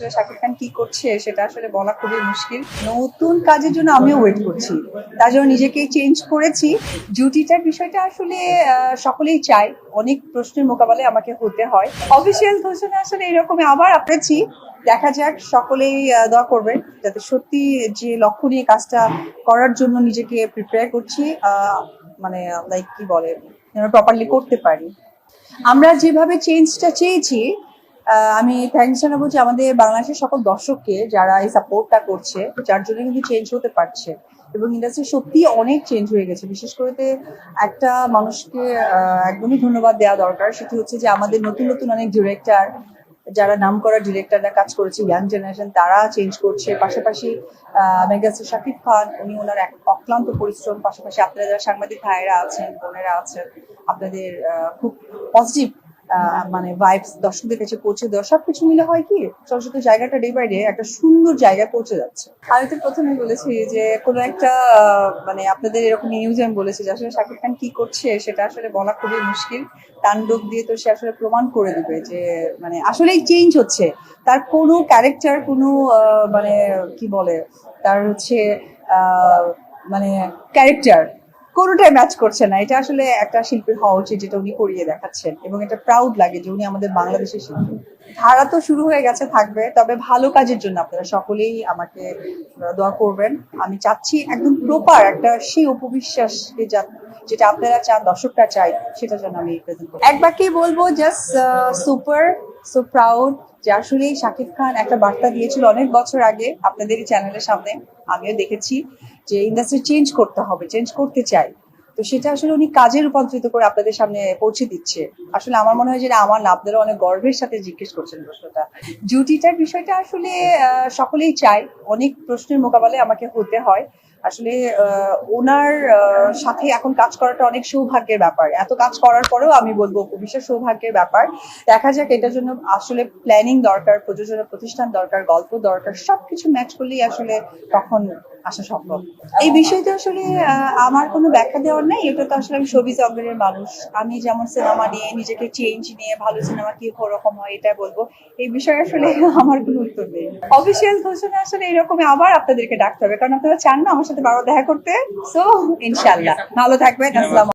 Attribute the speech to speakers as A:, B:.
A: শাকিব খান কি করছে সেটা আসলে বলা খুবই মুশকিল। নতুন কাজের জন্য আমিও ওয়েট করছি, তার জন্য নিজেকে চেঞ্জ করেছি। ডিউটিটার বিষয়টা আসলে সকলেই চায়, অনেক প্রশ্নের মোকাবেলায় আমাকে হতে হয়। অফিসিয়াল ঘোষণা আসলে এরকমই আবার আপেছি, দেখা যাক। সকলেই দোয়া করবেন যাতে সত্যি যে লক্ষ্য নিয়ে কাজটা করার জন্য নিজেকে প্রিপেয়ার করছি, মানে লাইক কি বলে, প্রপারলি করতে পারি। আমরা যেভাবে চেঞ্জটা চেয়েছি, আমি থ্যাংকস জানাবো যে আমাদের বাংলাদেশের সকল দর্শককে যারা এই সাপোর্টটা করছে, যার জন্য কিন্তু চেঞ্জ হতে পারছে। এবং ইন্ডাস্ট্রি সত্যি অনেক চেঞ্জ হয়ে গেছে। বিশেষ করে একটা মানুষকে একদমই ধন্যবাদ দেওয়া দরকার, সেটি হচ্ছে যে আমাদের নতুন নতুন অনেক ডিরেক্টর, যারা নাম করা ডিরেক্টররা কাজ করেছে, ইয়াং জেনারেশন তারা চেঞ্জ করছে। পাশাপাশি মেগাস্টার শাকিব খান, উনি ওনার এক অক্লান্ত পরিশ্রম, পাশাপাশি আপনারা যারা সাংবাদিক ভাইয়েরা আছেন, বোনেরা আছেন, আপনাদের খুব পজিটিভ মানে ভাইবস দর্শকদের কাছে পৌঁছে দেওয়া, সবকিছু মিলে হয় কি চলচ্চিত্র জায়গাটা ডে বাই ডে একটা সুন্দর জায়গায় পৌঁছে যাচ্ছে। আমি তো প্রথমে বলেছি যে কোনো একটা মানে আপনাদের এরকম নিউজে আমি বলেছি যে আসলে শাকিব খান কি করছে সেটা আসলে বলা খুবই মুশকিল। তাণ্ডব দিয়ে তো সে আসলে প্রমাণ করে দিবে যে মানে আসলেই চেঞ্জ হচ্ছে। তার কোনো ক্যারেক্টার, কোনো মানে কি বলে, তার হচ্ছে মানে ক্যারেক্টার কোনোটাই ম্যাচ করছে না। এটা আসলে একটা শিল্পীর হওয়া উচিত, যেটা উনি করিয়ে দেখাচ্ছেন, এবং এটা প্রাউড লাগে যে উনি আমাদের বাংলাদেশের শিল্পী। ধারা তো শুরু হয়ে গেছে, থাকবে, তবে ভালো কাজের জন্য আপনারা সকলেই আমাকে দোয়া করবেন। আমি চাচ্ছি একদম প্রপার একটা সেই উপবিশ্বাসকে যেটা আপনারা চান, দর্শকরা চাই, সেটা যেন আমি প্রেজেন্ট করি। এক বাক্যেই বলবো, জাস্ট সুপার, সো প্রাউড যে আসলেই শাকিব খান একটা বার্তা দিয়েছিল অনেক বছর আগে আপনাদেরই চ্যানেলের সামনে। আমিও দেখেছি যে ইন্ডাস্ট্রি চেঞ্জ করতে হবে, চেঞ্জ করতে চাই। তো সেটা আসলে উনি কাজে রূপান্তরিত করে আপনাদের সামনে পৌঁছে দিচ্ছে। আসলে আমার মনে হয় যে আমার না, আপনারা অনেক গর্বের সাথে জিজ্ঞেস করছেন প্রশ্নটা। ডিউটিটার বিষয়টা আসলে সকলেই চায়, অনেক প্রশ্নের মোকাবেলায় আমাকে হতে হয়। আসলে ওনার সাথে এখন কাজ করাটা অনেক সৌভাগ্যের ব্যাপার। এত কাজ করার পরেও আমি বলবো ভবিষ্যৎ সৌভাগ্যের ব্যাপার। দেখা যাক, এটার জন্য আসলে প্ল্যানিং দরকার, প্রযোজনা প্রতিষ্ঠান দরকার, গল্প দরকার, সবকিছু ম্যাচ করলেই আসলে তখন আসা সম্ভব। এই বিষয়টা আসলে আমার কোনো ব্যাখ্যা দেওয়ার নাই। এটা তো আসলে আমি শোবিজ অঙ্গনের মানুষ, আমি যেমন সিনেমা নিয়ে নিজেকে চেঞ্জ নিয়ে ভালো সিনেমা কি রকম হয় এটা বলবো, এই বিষয়ে আসলে আমার কোনো উত্তর নেই। অফিসিয়াল ঘোষণা আসলে এরকমই আবার আপনাদেরকে ডাকতে হবে, কারণ আপনারা চান না আমার সাথে বারবার দেখা করতে। সো ইনশাল্লাহ ভালো থাকবেন। আসসালাম।